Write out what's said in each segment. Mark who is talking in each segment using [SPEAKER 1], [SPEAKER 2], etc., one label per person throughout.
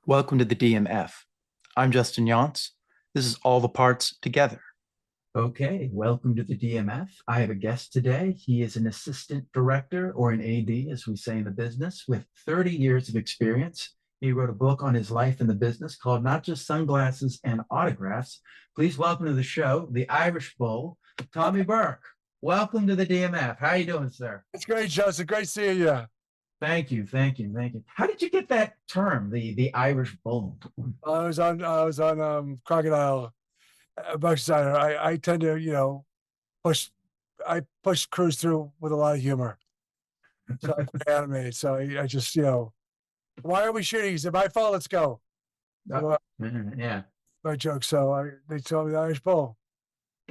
[SPEAKER 1] Welcome to the DMF. I'm Justin Younts. This is All the Parts Together.
[SPEAKER 2] Okay, welcome to the DMF. I have a guest today. He is an assistant director or an AD, as we say in the business, with 30 years of experience. He wrote a book on his life in the business called Not Just Sunglasses and Autographs. Please welcome to the show, the Irish Bull, Tommy Burke. Welcome to the DMF. How are you doing, sir?
[SPEAKER 3] It's great, Justin. Great seeing you.
[SPEAKER 2] Thank you. How did you get that term, the Irish Bull?
[SPEAKER 3] I was on Crocodile Buckside. I tend to, push I push crews through with a lot of humor. So I play anime. So I just, why are we shooting? He said, my fault, let's go. So,
[SPEAKER 2] Yeah,
[SPEAKER 3] my joke. So they told me the Irish Bull.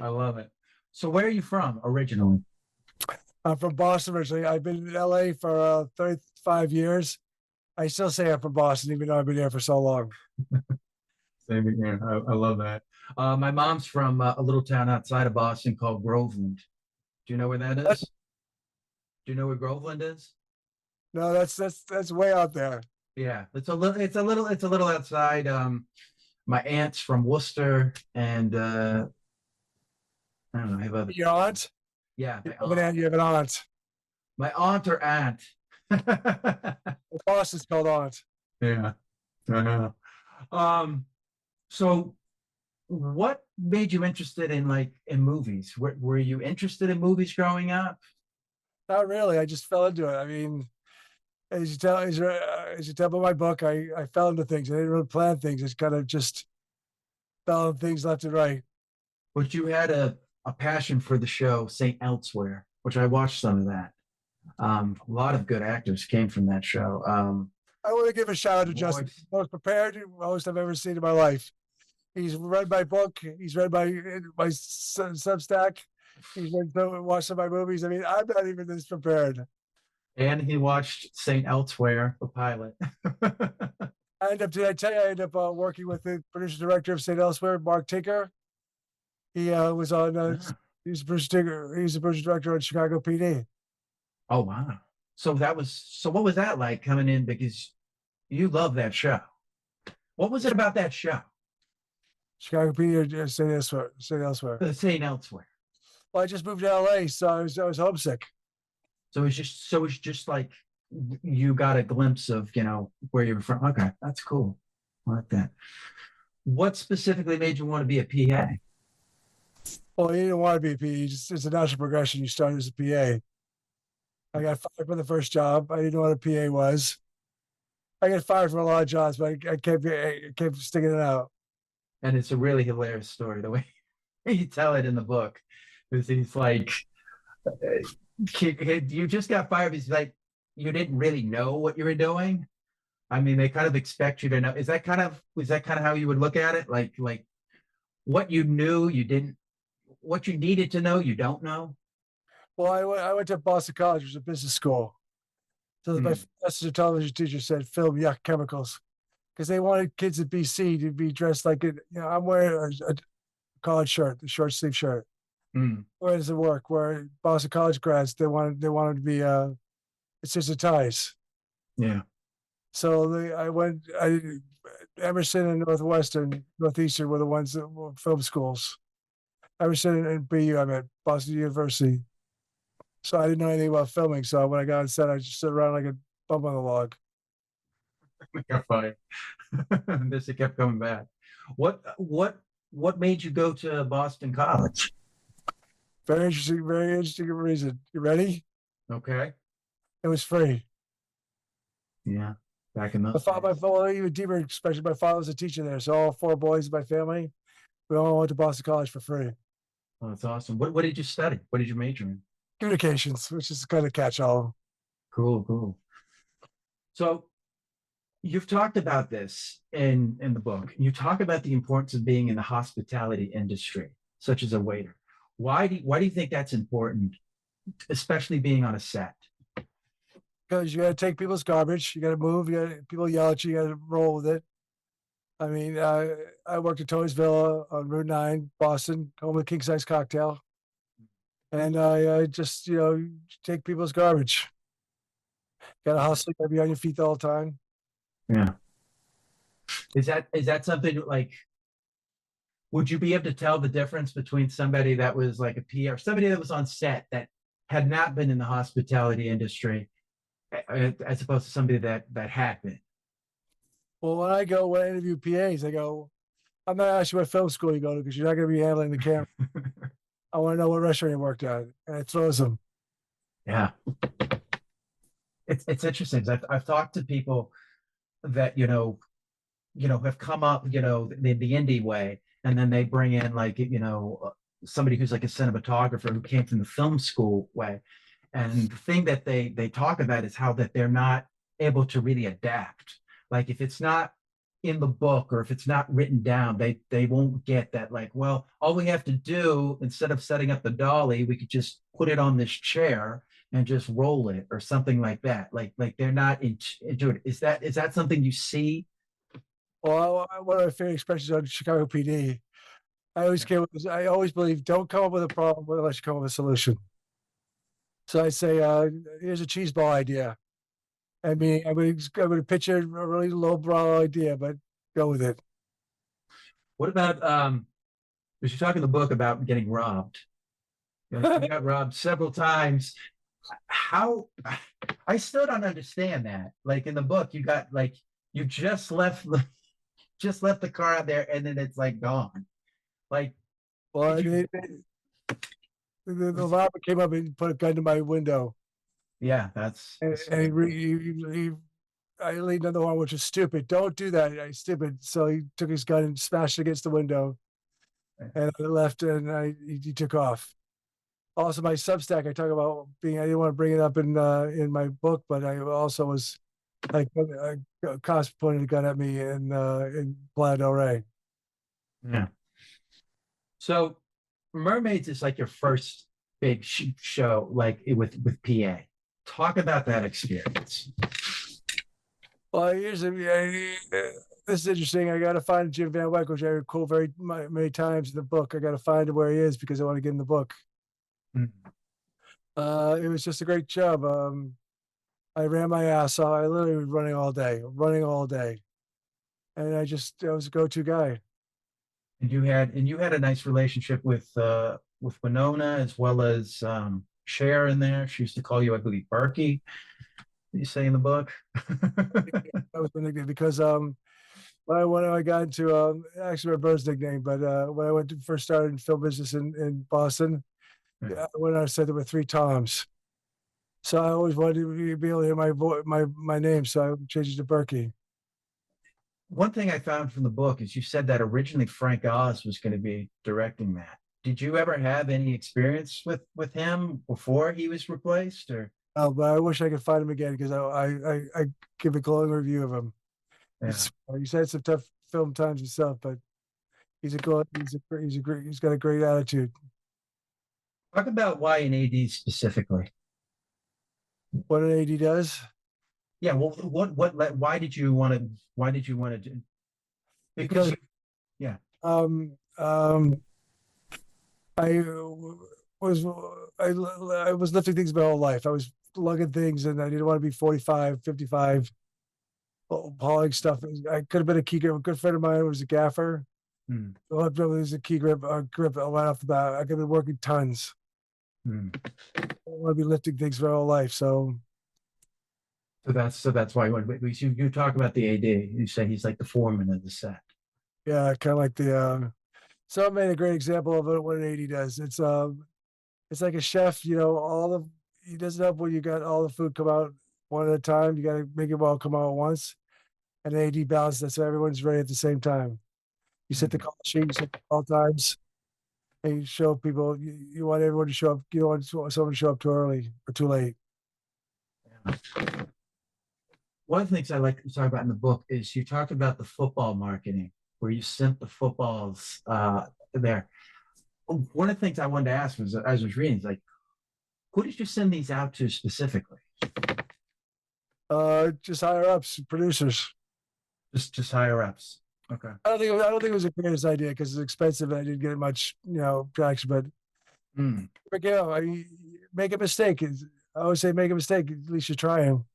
[SPEAKER 2] I love it. So where are you from originally?
[SPEAKER 3] I'm from Boston originally. I've been in LA for 35 years. I still say I'm from Boston, even though I've been here for so long.
[SPEAKER 2] Same here. I love that. My mom's from a little town outside of Boston called Groveland. Do you know where that is? Do you know where Groveland is?
[SPEAKER 3] No, that's way out there.
[SPEAKER 2] Yeah, it's a little outside. My aunt's from Worcester, and I don't know. I have a
[SPEAKER 3] Your aunt?
[SPEAKER 2] yeah,
[SPEAKER 3] You have an aunt. You have an aunt.
[SPEAKER 2] my aunt or aunt.
[SPEAKER 3] Boston's called aunt.
[SPEAKER 2] Yeah, I know. Um, so what made you interested in in movies? Were you interested in movies growing up?
[SPEAKER 3] Not really. I just fell into it. I mean, as you tell by my book, I fell into things. I didn't really plan things. It's kind of just fell into things left and right.
[SPEAKER 2] But you had a passion for the show Saint Elsewhere, which I watched some of that. A lot of good actors came from that show.
[SPEAKER 3] I want to give a shout out to Justin.
[SPEAKER 2] Voice.
[SPEAKER 3] Most prepared host I've ever seen in my life. He's read my book. He's read my Substack. He's watched some of my movies. I mean, I'm not even this prepared.
[SPEAKER 2] And he watched Saint Elsewhere, the pilot.
[SPEAKER 3] Did I tell you, I ended up working with the producer director of St. Elsewhere, Mark Tinker. He was on, he's a producer director on Chicago PD.
[SPEAKER 2] Oh wow. So what was that like coming in because you love that show? What was it about that show?
[SPEAKER 3] Chicago PD or St. Elsewhere. St. Elsewhere.
[SPEAKER 2] Saint Elsewhere.
[SPEAKER 3] Well, I just moved to LA, so I was homesick.
[SPEAKER 2] So it's just like you got a glimpse of, where you're from. Okay, that's cool. I like that. What specifically made you want to be a PA?
[SPEAKER 3] Well, you didn't want to be a PA. It's a natural progression. You started as a PA. I got fired from the first job. I didn't know what a PA was. I got fired from a lot of jobs, but I kept sticking it out.
[SPEAKER 2] And it's a really hilarious story, the way you tell it in the book. Because he's like, you just got fired because like you didn't really know what you were doing. I mean, they kind of expect you to know. Is that kind of how you would look at it? Like what you knew, you didn't, what you needed to know, you don't know.
[SPEAKER 3] Well, I went to Boston College, which was a business school. So my
[SPEAKER 2] Hmm.
[SPEAKER 3] professor, television teacher said, film, yuck, chemicals. Because they wanted kids at BC to be dressed like it. I'm wearing a college shirt, a short sleeve shirt.
[SPEAKER 2] Hmm.
[SPEAKER 3] Where does it work? Where Boston College grads, they wanted to be it's just a ties.
[SPEAKER 2] Yeah.
[SPEAKER 3] So Emerson and Northeastern were the ones that were film schools. Emerson and BU, I meant Boston University. So I didn't know anything about filming. So when I got on set, I just stood around like a bump on the log.
[SPEAKER 2] I got fired. This it kept coming back. What made you go to Boston College?
[SPEAKER 3] Very interesting reason. You ready?
[SPEAKER 2] Okay.
[SPEAKER 3] It was free.
[SPEAKER 2] Yeah. Back in
[SPEAKER 3] My
[SPEAKER 2] those
[SPEAKER 3] father,
[SPEAKER 2] days.
[SPEAKER 3] even deeper, especially my father was a teacher there. So all four boys in my family, we all went to Boston College for free.
[SPEAKER 2] Oh, that's awesome. What did you study? What did you major in?
[SPEAKER 3] Communications, which is kind of catch all.
[SPEAKER 2] Cool, cool. So you've talked about this in the book. You talk about the importance of being in the hospitality industry, such as a waiter. Why do you think that's important, especially being on a set?
[SPEAKER 3] Because you got to take people's garbage, you got to move, people yell at you, you got to roll with it. I mean, I worked at Tony's Villa on Route 9, Boston, home of the king size cocktail. And I just, take people's garbage. Got to hustle, got to be on your feet the whole time.
[SPEAKER 2] Yeah. Is that something like, would you be able to tell the difference between somebody that was like a PR, somebody that was on set that had not been in the hospitality industry, as opposed to somebody that had been?
[SPEAKER 3] Well, when I interview PAs, I go, I'm not asking what film school you go to because you're not going to be handling the camera. I want to know what restaurant you worked at, and it throws them.
[SPEAKER 2] Yeah, it's interesting. I've talked to people that have come up the indie way, and then they bring in like somebody who's like a cinematographer who came from the film school way, and the thing that they talk about is how that they're not able to really adapt. Like if it's not in the book or if it's not written down, they won't get that. Like, well, all we have to do instead of setting up the dolly, we could just put it on this chair and just roll it or something like that. Like they're not into it. Is that something you see?
[SPEAKER 3] Well, one of my favorite expressions on Chicago PD, I always believe don't come up with a problem unless you come up with a solution. So I say, here's a cheese ball idea. I mean, I'm gonna pitch a really lowbrow idea, but go with it.
[SPEAKER 2] What about because you're talking in the book about getting robbed. You got robbed several times. How I still don't understand that. Like in the book, you got like you just left the car out there and then it's like gone. Like
[SPEAKER 3] Well,
[SPEAKER 2] did you,
[SPEAKER 3] the robber came up and put a gun to my window,
[SPEAKER 2] yeah, that's
[SPEAKER 3] and I leaned on the wall, which is stupid. Don't do that. I stupid. So he took his gun and smashed it against the window, and I left, and he took off. Also, my Substack, I talk about being. I didn't want to bring it up in my book, but I also was like a cops pointed a gun at me in Playa del Rey.
[SPEAKER 2] yeah. So Mermaids is like your first big show, like with PA. Talk about that experience.
[SPEAKER 3] Well, this is interesting. I got to find Jim Van Wyck, which I recall many times in the book. I got to find him where he is because I want to get in the book.
[SPEAKER 2] Mm.
[SPEAKER 3] It was just a great job. I ran my ass off. I literally was running all day, and I was a go-to guy.
[SPEAKER 2] And you had a nice relationship with Winona as well as Cher in there. She used to call you, I believe, Berkey. You say in the book.
[SPEAKER 3] That was my nickname because when I got into actually my brother's nickname, but when I first started in film business in Boston,
[SPEAKER 2] Yeah.
[SPEAKER 3] when I said there were three Toms. So I always wanted to be able to hear my name, so I changed it to Berkey.
[SPEAKER 2] One thing I found from the book is you said that originally Frank Oz was going to be directing that. Did you ever have any experience with him before he was replaced, or?
[SPEAKER 3] But I wish I could find him again because I give a glowing review of him.
[SPEAKER 2] Yeah.
[SPEAKER 3] He's had some tough film times himself, but he's he's got a great attitude.
[SPEAKER 2] Talk about why an AD specifically.
[SPEAKER 3] What an AD does
[SPEAKER 2] Yeah. Well, why did you want to do?
[SPEAKER 3] because
[SPEAKER 2] Yeah.
[SPEAKER 3] um um I was I was lifting things my whole life. I was lugging things and I didn't want to be 45, 55, hauling stuff. I could have been a key grip. A good friend of mine was a gaffer.
[SPEAKER 2] Hmm.
[SPEAKER 3] Was a key grip, grip right off the bat. I could have been working tons.
[SPEAKER 2] Hmm.
[SPEAKER 3] I want to be lifting things my whole life. So
[SPEAKER 2] So that's why you talk about the AD. You say he's like the foreman of the set.
[SPEAKER 3] yeah, kind of like so I made a great example of what an AD does. It's like a chef, he doesn't help when you got all the food come out one at a time. You got to make it all come out at once. And AD balance that so everyone's ready at the same time. You set the call sheet, you set the call times, and you show people you want everyone to show up. You don't want someone to show up too early or too late.
[SPEAKER 2] One of the things I like to talk about in the book is you talk about the football marketing, where you sent the footballs there. One of the things I wanted to ask was, as I was reading, is like, who did you send these out to specifically?
[SPEAKER 3] Just higher ups, producers.
[SPEAKER 2] Just higher ups. Okay.
[SPEAKER 3] I don't think it was the greatest idea because it's expensive and I didn't get much, traction. But
[SPEAKER 2] Hmm.
[SPEAKER 3] make a mistake. I always say make a mistake. At least you're trying.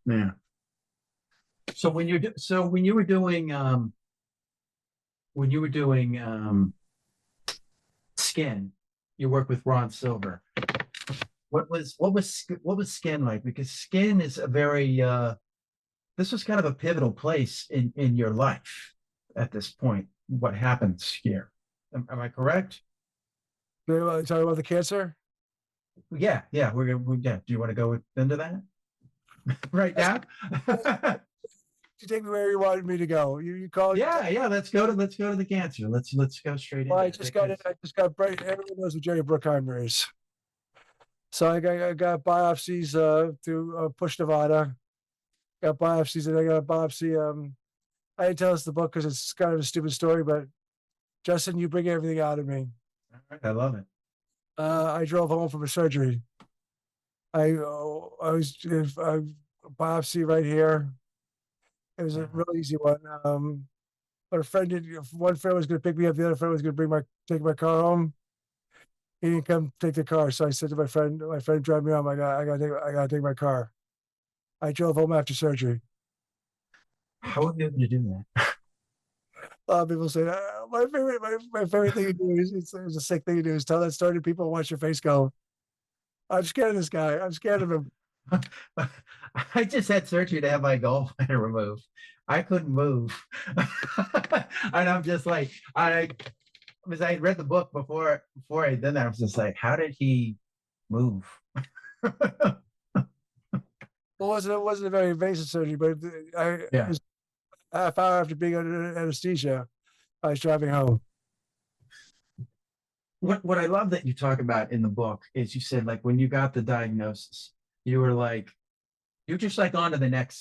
[SPEAKER 2] Yeah. So when you were doing Skin, you work with Ron Silver. What was Skin like? Because Skin is a very this was kind of a pivotal place in your life at this point. What happens here? Am I correct?
[SPEAKER 3] Talking about the cancer.
[SPEAKER 2] Yeah, yeah. Yeah. Do you want to go into that right now?
[SPEAKER 3] You take me where you wanted me to go. You called.
[SPEAKER 2] Yeah, yeah. Let's go to the cancer. Let's go straight
[SPEAKER 3] Well,
[SPEAKER 2] into
[SPEAKER 3] I
[SPEAKER 2] it
[SPEAKER 3] just got it.
[SPEAKER 2] because
[SPEAKER 3] I just got bright. Everyone knows what Jerry Bruckheimer is. So I got biopsies through Push Nevada. Got biopsies, and I got a biopsy. I didn't tell us the book because it's kind of a stupid story, but Justin, you bring everything out of me.
[SPEAKER 2] all right, I love it.
[SPEAKER 3] I drove home from a surgery. I was biopsy right here. It was a real easy one. But a friend did. One friend was going to pick me up. The other friend was going to take my car home. He didn't come take the car, so I said to my friend, drive me home. I gotta take my car. I drove home after surgery.
[SPEAKER 2] How are you able to do that?
[SPEAKER 3] A lot of people say my favorite thing to do is it's a sick thing to do is tell that story to people and watch your face go. I'm scared of this guy. I'm scared of him.
[SPEAKER 2] I just had surgery to have my gallbladder removed. I couldn't move. And I'm just like, because I read the book before I did that, I was just like, how did he move?
[SPEAKER 3] It wasn't a very invasive surgery, but it was a half hour after being under anesthesia. I was driving home.
[SPEAKER 2] What I love that you talk about in the book is you said like when you got the diagnosis, you were like, you're just like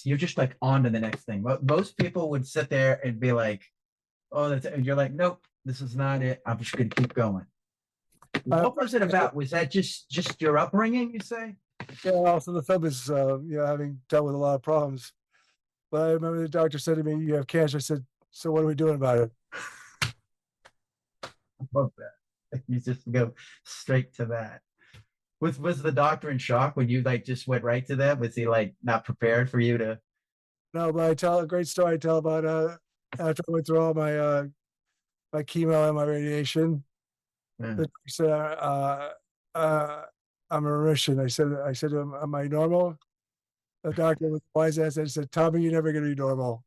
[SPEAKER 2] you're just like on to the next thing. Most people would sit there and be like, oh, that's it. And you're like, nope, this is not it. I'm just gonna keep going. What was it about? Was that just your upbringing, you say?
[SPEAKER 3] Yeah, also the film is having dealt with a lot of problems. But I remember the doctor said to me, "You have cancer." I said, "So what are we doing about it?"
[SPEAKER 2] I love that. You just go straight to that. Was the doctor in shock when you like just went right to that? Was he like not prepared for you to?
[SPEAKER 3] No, but I tell a great story. I tell about after I went through all my chemo and my radiation.
[SPEAKER 2] Yeah.
[SPEAKER 3] The doctor said, "I'm a remission." I said to him, "Am I normal?" The doctor with wise ass said, "Tommy, you're never going to be normal.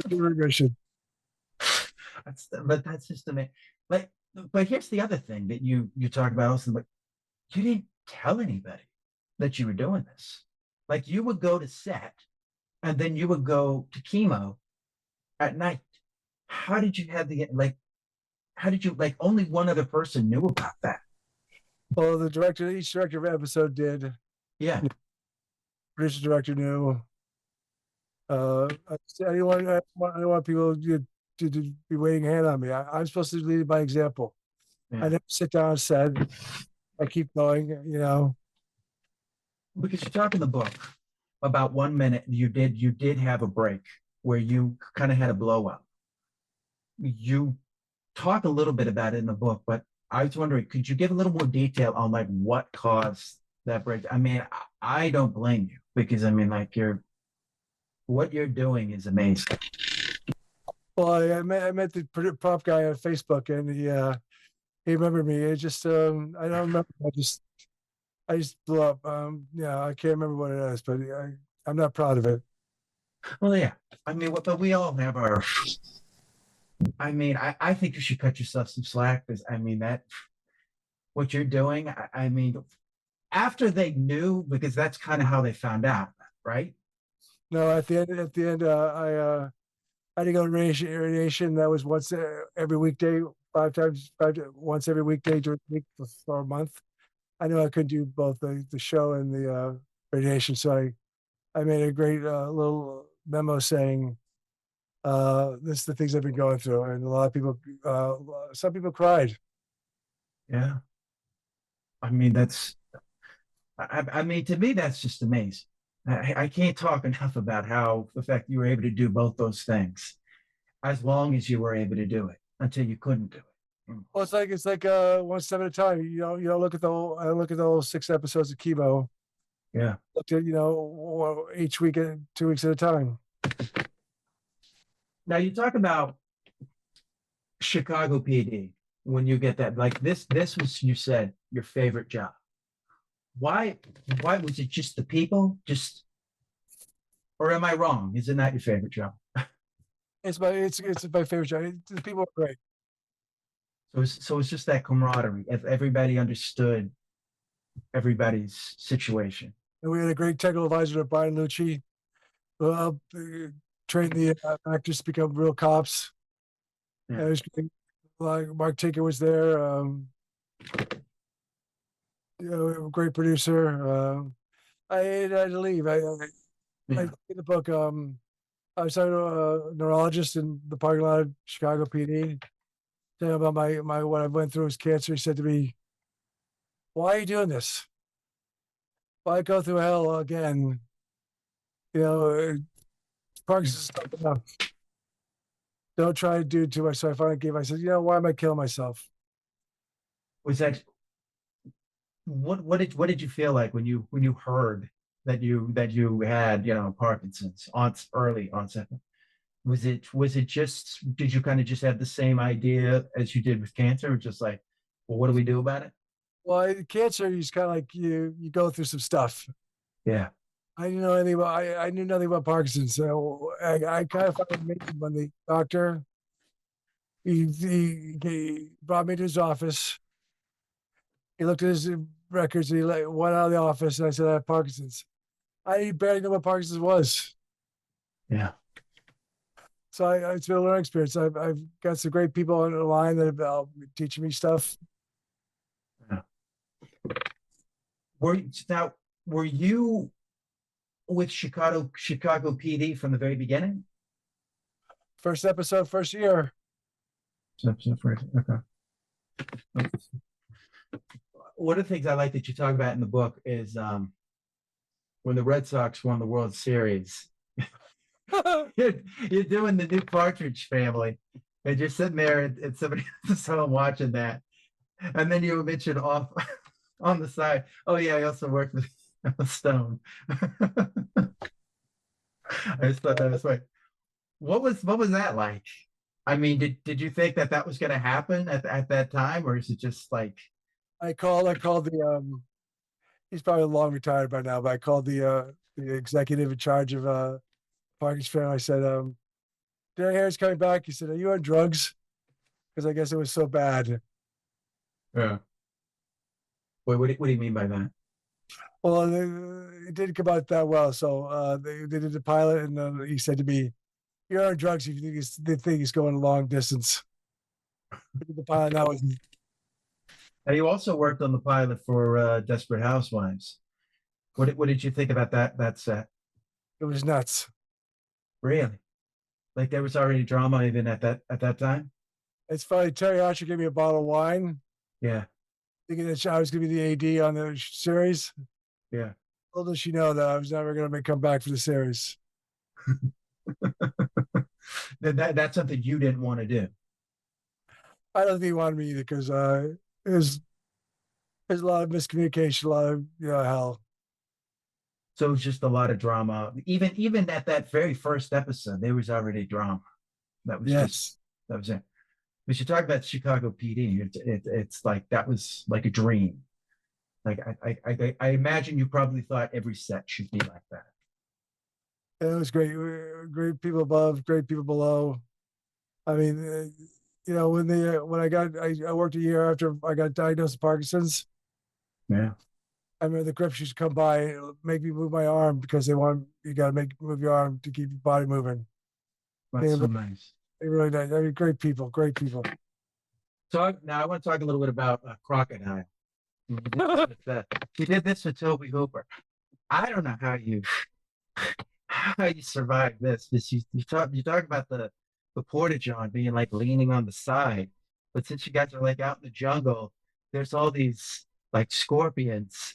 [SPEAKER 3] You're remission."
[SPEAKER 2] But that's just amazing. Like, but here's the other thing that you talk about also. But you didn't tell anybody that you were doing this. Like you would go to set, and then you would go to chemo at night. How did you have the like? How did you like? Only one other person knew about that.
[SPEAKER 3] Well, each director of episode did.
[SPEAKER 2] Yeah.
[SPEAKER 3] Producer director knew. I didn't want people to be waiting a hand on me. I'm supposed to lead by example.
[SPEAKER 2] Yeah.
[SPEAKER 3] I never sit down and said, I keep going,
[SPEAKER 2] Because you talk in the book about 1 minute you did have a break where you kind of had a blow up. You talk a little bit about it in the book, but I was wondering, could you give a little more detail on like what caused that break? I mean, I don't blame you because I mean, like what you're doing is amazing.
[SPEAKER 3] Well, I met the prop guy on Facebook, and he remembered me. It just I don't remember. I just blew up. I can't remember what it is, but I'm not proud of it.
[SPEAKER 2] Well, yeah. I mean, but we all have our. I mean, I think you should cut yourself some slack because I mean that what you're doing. I mean, after they knew, because that's kind of how they found out, right?
[SPEAKER 3] No, at the end, I had to go to radiation. That was once every weekday, once every weekday during the week for a month. I knew I couldn't do both the show and the radiation, so I made a great little memo saying, "This is the things I've been going through," and a lot of people, some people cried.
[SPEAKER 2] Yeah. I mean, I mean, to me, that's just amazing. I can't talk enough about how the fact you were able to do both those things as long as you were able to do it until you couldn't do it.
[SPEAKER 3] Well, it's like one step at a time. You don't look at the whole. I look at the whole 6 episodes of chemo.
[SPEAKER 2] Yeah.
[SPEAKER 3] Looked at each week, 2 weeks at a time.
[SPEAKER 2] Now you talk about Chicago PD when you get that, like this was, you said, your favorite job. Why was it just the people? Just, or am I wrong? Is it not your favorite job?
[SPEAKER 3] It's my favorite job. The people are great.
[SPEAKER 2] So it's just that camaraderie. If everybody understood everybody's situation.
[SPEAKER 3] And we had a great technical advisor, Brian Lucci, who helped train the actors to become real cops.
[SPEAKER 2] Yeah.
[SPEAKER 3] And it was great. Like Mark Tinker was there. Great producer. I had to leave. I
[SPEAKER 2] Yeah.
[SPEAKER 3] in the book. I was talking to a neurologist in the parking lot of Chicago PD, telling him about my what I went through was cancer. He said to me, "Why are you doing this? Why go through hell again? You know, Parkinson's not enough. Don't try to do too much." So I finally gave. I said, why am I killing myself?
[SPEAKER 2] Was that what did you feel like when you heard that you had, Parkinson's on early onset? Was it just, did you kind of just have the same idea as you did with cancer, or just like, well, what do we do about it?
[SPEAKER 3] Well, cancer is kind of like you go through some stuff.
[SPEAKER 2] Yeah.
[SPEAKER 3] I didn't know anything about. I knew nothing about Parkinson's, so I kind of found it amazing when the doctor he brought me to his office. He looked at his records and he went out of the office, and I said, "I have Parkinson's." I barely knew what Parkinson's was.
[SPEAKER 2] Yeah.
[SPEAKER 3] So it's been a learning experience. I've got some great people on the line that have teaching me stuff.
[SPEAKER 2] Yeah. Were you with Chicago PD from the very beginning?
[SPEAKER 3] First episode, first year.
[SPEAKER 2] Okay. One of the things I like that you talk about in the book is when the Red Sox won the World Series. You're doing the new Partridge Family, and you're sitting there and somebody else is home watching that, and then you mention off on the side, oh yeah, I also worked with Stone. I just thought that was like, what was that like? I mean, did you think that was going to happen at that time, or is it just like?
[SPEAKER 3] I called the he's probably long retired by now, but I called the executive in charge of Partridge Family. I said, "Derek Harris coming back." He said, "Are you on drugs?" Because I guess it was so bad.
[SPEAKER 2] Yeah. Wait, what do you mean by that?
[SPEAKER 3] Well, it didn't come out that well. So they did the pilot, and he said to me, "You're on drugs if you think they think he's going a long distance." The pilot that was.
[SPEAKER 2] And you also worked on the pilot for Desperate Housewives. What did you think about that set?
[SPEAKER 3] It was nuts.
[SPEAKER 2] Really? Like there was already drama even at that time?
[SPEAKER 3] It's funny. Terry Archer gave me a bottle of wine,
[SPEAKER 2] Yeah.
[SPEAKER 3] thinking that I was going to be the AD on the series.
[SPEAKER 2] Yeah.
[SPEAKER 3] Little does she know that I was never going to come back for the series.
[SPEAKER 2] That's something you didn't want to do.
[SPEAKER 3] I don't think he wanted me either because there's a lot of miscommunication, a lot of hell.
[SPEAKER 2] So it was just a lot of drama. Even at that very first episode, there was already drama. That was that was it. We should talk about Chicago PD. It's like that was like a dream. Like I imagine you probably thought every set should be like that.
[SPEAKER 3] And it was great. Great people above, great people below. I mean, when I worked a year after I got diagnosed with Parkinson's.
[SPEAKER 2] Yeah.
[SPEAKER 3] I remember the grips used to come by and make me move my arm because they want you got to move your arm to keep your body moving.
[SPEAKER 2] That's so nice.
[SPEAKER 3] They really nice. I mean, great people, great people.
[SPEAKER 2] So now I want to talk a little bit about Crocodile. You did this with Toby Hooper. I don't know how you survive this. You talk about the porta-john being like leaning on the side, but since you guys are like out in the jungle, there's all these like scorpions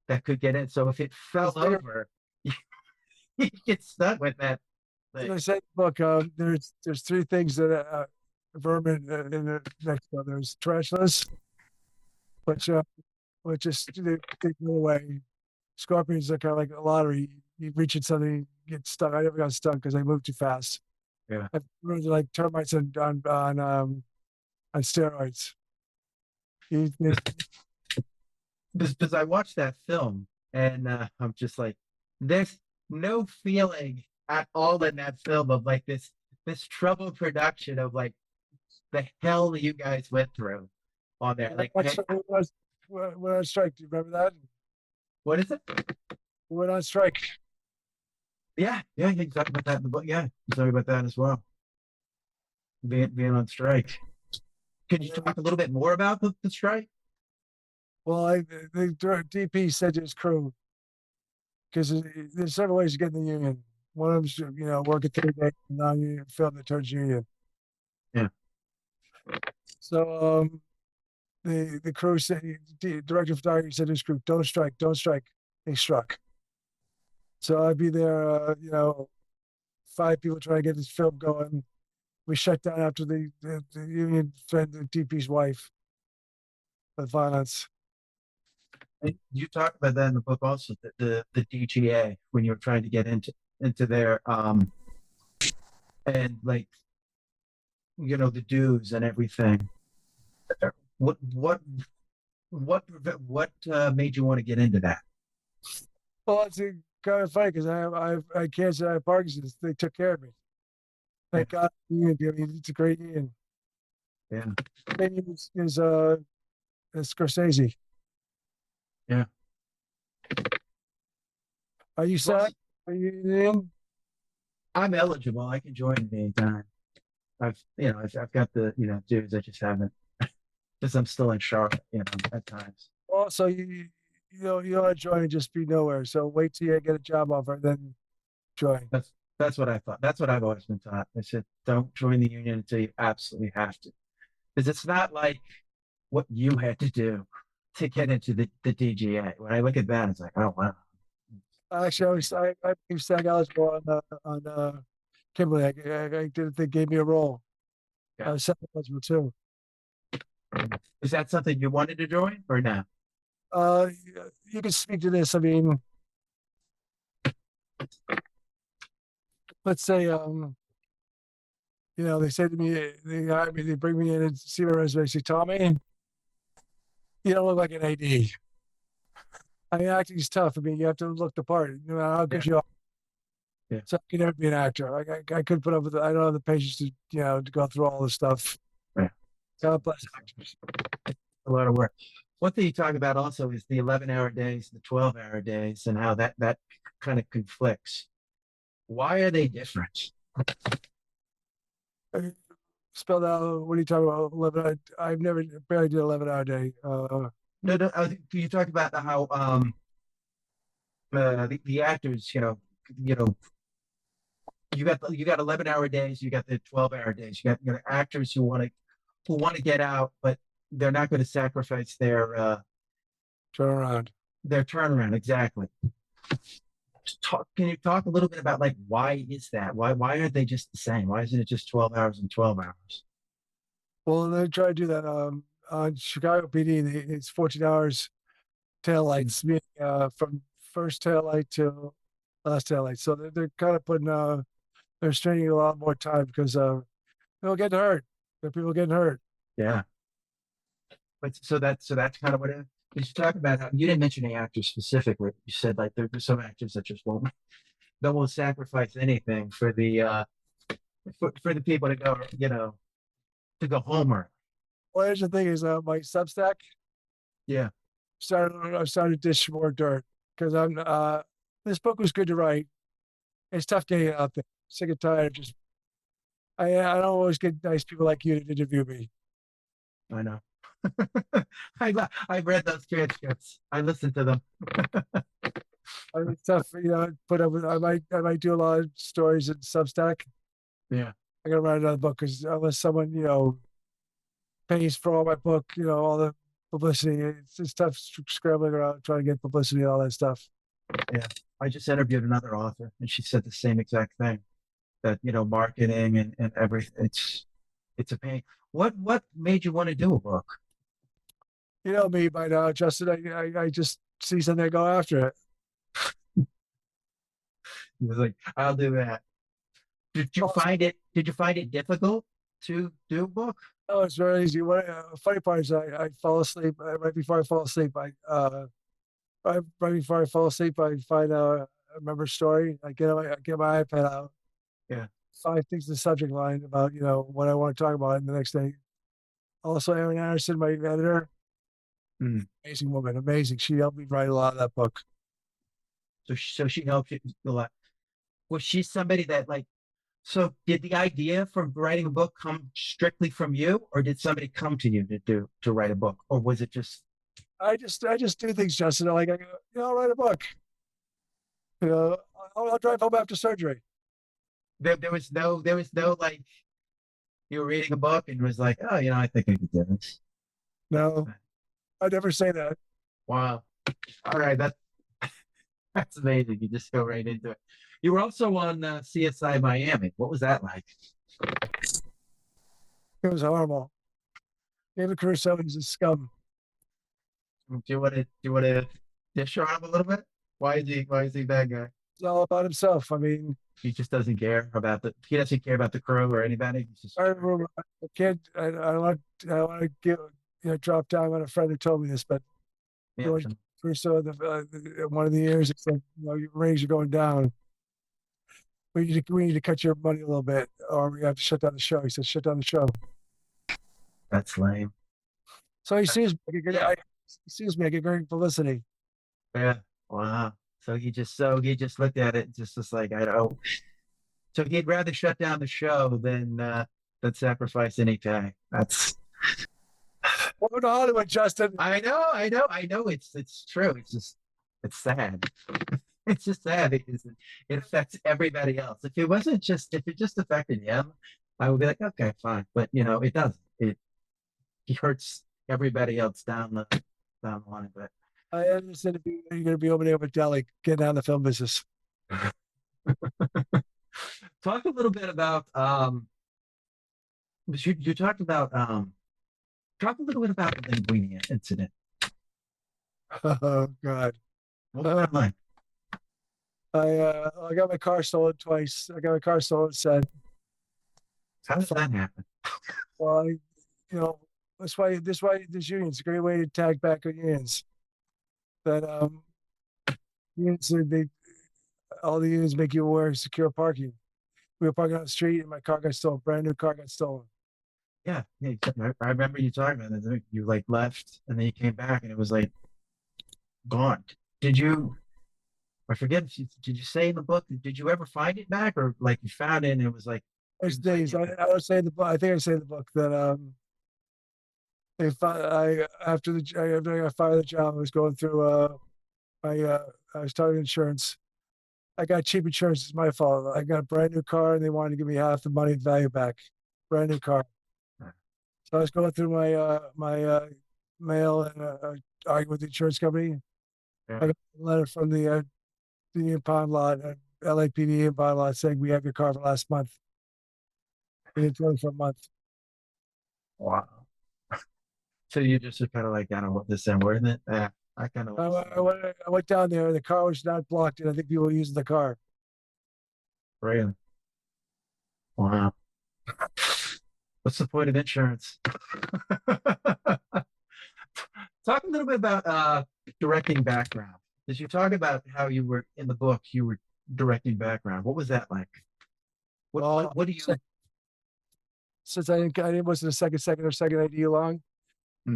[SPEAKER 2] that could get in. So if it fell over, you get stuck with that thing.
[SPEAKER 3] I said, look, there's three things that vermin in the next one. There's tarantulas, which just they go away. Scorpions are kind of like a lottery. you reach at something, you get stuck. I never got stuck because I moved too fast.
[SPEAKER 2] Yeah.
[SPEAKER 3] I've really like termites on steroids. You,
[SPEAKER 2] Because I watched that film and I'm just like, there's no feeling at all in that film of like this trouble production of like the hell you guys went through on there. Like,
[SPEAKER 3] went on strike. Do you remember that?
[SPEAKER 2] what is it?
[SPEAKER 3] We went on strike.
[SPEAKER 2] Yeah, you talked about that in the book. Yeah, you talked about that as well. Being on strike. Could you talk a little bit more about the strike?
[SPEAKER 3] Well, the DP said to his crew, because there's several ways to get in the union. One of them's, work a 3 day non-union film that turns union.
[SPEAKER 2] Yeah.
[SPEAKER 3] So the crew said, the director of photography said to his crew, don't strike, don't strike. They struck. So I'd be there, 5 people trying to get this film going. We shut down after the union threatened the DP's wife with violence.
[SPEAKER 2] And you talk about that in the book also, the DGA when you were trying to get into their and like the dues and everything. What made you want to get into that?
[SPEAKER 3] Well, it's kind of funny because I had cancer, I have Parkinson's. They took care of me. Thank God, union. I mean, it's a great union.
[SPEAKER 2] Yeah.
[SPEAKER 3] Maybe is Scorsese.
[SPEAKER 2] Yeah.
[SPEAKER 3] Are you sad? Are you in?
[SPEAKER 2] I'm eligible. I can join at any time. I've got the dues. I just haven't because I'm still in Charlotte. At times.
[SPEAKER 3] Also, you want to join and just be nowhere. So wait till you get a job offer, then join.
[SPEAKER 2] That's what I thought. That's what I've always been taught. I said, don't join the union until you absolutely have to, because it's not like what you had to do to get into the DGA. When I look at that, it's like, oh wow.
[SPEAKER 3] Actually, I became SAG eligible on Kibberley. I did. They gave me a role.
[SPEAKER 2] Yeah.
[SPEAKER 3] I was SAG eligible too.
[SPEAKER 2] Is that something you wanted to join or not?
[SPEAKER 3] You can speak to this. I mean, let's say, they say to me, they bring me in and see my resume. Say, Tommy, you don't look like an AD. I mean, acting is tough. I mean, you have to look the part. No matter how good you are.
[SPEAKER 2] Yeah.
[SPEAKER 3] So I can never be an actor. I could put up with it. I don't have the patience to to go through all this stuff.
[SPEAKER 2] Right.
[SPEAKER 3] God bless actors.
[SPEAKER 2] A lot of work. One thing you talk about also is the 11-hour days, the 12-hour days, and how that kind of conflicts. Why are they different?
[SPEAKER 3] Spelled out. What are you talking about? 11. I've never barely did 11-hour day.
[SPEAKER 2] No. You talk about how the actors, you got 11-hour days, you got the 12-hour days, you got actors who want to get out, but they're not going to sacrifice their
[SPEAKER 3] turnaround.
[SPEAKER 2] Their turnaround. Exactly. Can you talk a little bit about like why is that? Why aren't they just the same? Why isn't it just 12 hours and 12 hours?
[SPEAKER 3] Well, they try to do that on Chicago PD. It's 14 hours taillights, meaning from first taillight to last taillight. So they're kind of putting they're straining a lot more time because people getting hurt. There are people getting hurt.
[SPEAKER 2] Yeah. But so that's kind of what it is. Did you talk about how you didn't mention any actors specifically? You said like there's some actors that just won't sacrifice anything for the for the people to go to go home early.
[SPEAKER 3] Well, here's the thing: is my Substack.
[SPEAKER 2] Yeah.
[SPEAKER 3] I started to dish more dirt because I'm. This book was good to write. It's tough getting it out there. Sick and tired of just. I don't always get nice people like you to interview me.
[SPEAKER 2] I know. I read those transcripts. I listened to them.
[SPEAKER 3] It's tough, put up with. I might do a lot of stories in Substack.
[SPEAKER 2] Yeah.
[SPEAKER 3] I gotta write another book because unless someone pays for all my book, all the publicity, it's tough scrambling around trying to get publicity and all that stuff.
[SPEAKER 2] Yeah. I just interviewed another author and she said the same exact thing. That marketing and everything, it's a pain. What made you want to do a book?
[SPEAKER 3] You know me by now, Justin. I just see something, I go after it.
[SPEAKER 2] He was like, I'll do that. Did you find it difficult to do a book?
[SPEAKER 3] Oh, it's very easy. What funny part is I fall asleep right before I fall asleep. Right before I fall asleep, I find I remember a story. I get my iPad out.
[SPEAKER 2] Yeah.
[SPEAKER 3] Five things in the subject line about what I want to talk about in the next day. Also, Erin Anderson, my editor,
[SPEAKER 2] Mm.
[SPEAKER 3] amazing woman, amazing. She helped me write a lot of that book.
[SPEAKER 2] So she helped you a lot. Was she somebody that like? So did the idea for writing a book come strictly from you, or did somebody come to you to write a book, or was it just
[SPEAKER 3] I just do things, Justin. Like I'll write a book. I'll drive home after surgery.
[SPEAKER 2] there was no like you were reading a book and was like, oh, I think I could do this.
[SPEAKER 3] No, I never say that.
[SPEAKER 2] Wow. All right, that's amazing. You just go right into it. You were also on CSI Miami. What was that like?
[SPEAKER 3] It was horrible. David Caruso is a scum.
[SPEAKER 2] Do you want to dish on him a little bit? Why is he a bad guy?
[SPEAKER 3] It's all about himself. I mean,
[SPEAKER 2] He just doesn't care about he doesn't care about the crew or anybody. He's just
[SPEAKER 3] I can't. I don't want. I don't want to give drop down on a friend who told me this, but
[SPEAKER 2] yeah.
[SPEAKER 3] George Caruso, one of the years, it said, your ratings are going down. We need to cut your money a little bit, or we have to shut down the show. He said, shut down the show.
[SPEAKER 2] That's lame.
[SPEAKER 3] So he sees me.
[SPEAKER 2] Yeah.
[SPEAKER 3] He sees me. I get great publicity.
[SPEAKER 2] Yeah. Wow. So he just looked at it and just was like, I don't. So he'd rather shut down the show than sacrifice any pay. That's.
[SPEAKER 3] Welcome to Hollywood, Justin.
[SPEAKER 2] I know. It's true. It's sad. It's just sad because it affects everybody else. If it just affected him, I would be like, okay, fine. But it doesn't. He hurts everybody else down the line. But
[SPEAKER 3] I understand you're going to be over there with Deli, getting down the film business.
[SPEAKER 2] talk a little bit about you talked about talk a little bit about the Linguini incident.
[SPEAKER 3] Oh God.
[SPEAKER 2] What was that like?
[SPEAKER 3] I got my car stolen twice. I got my car stolen set.
[SPEAKER 2] How does that happen?
[SPEAKER 3] Well, that's why this union's a great way to tag back on unions. That unions all the unions make you aware of secure parking. We were parking on the street and my car got stolen. Brand new car got stolen.
[SPEAKER 2] Yeah. I remember you talking about that. You like left and then you came back and it was like gone. I forget did you say in the book, did you ever find it back or like you found it and it was like
[SPEAKER 3] There's days. I would say in the book. I think I say in the book that after I fired the job, I was going through I was targeting insurance. I got cheap insurance. It's my fault. I got a brand new car and they wanted to give me half the money and value back. Brand new car. So I was going through my mail and arguing with the insurance company.
[SPEAKER 2] Yeah.
[SPEAKER 3] I got a letter from the impound lot, LAPD impound lot, saying we have your car for last month. We didn't tell you for a month.
[SPEAKER 2] wow. So you just kind of like, I don't want this and worth it. Yeah, I kind of.
[SPEAKER 3] I went down there. The car was not blocked, and I think people were using the car.
[SPEAKER 2] Really? Wow. What's the point of insurance? Talk a little bit about directing background. Because you talk about how you were in the book, you were directing background. What was that like? What do you?
[SPEAKER 3] Since I wasn't a second AD long,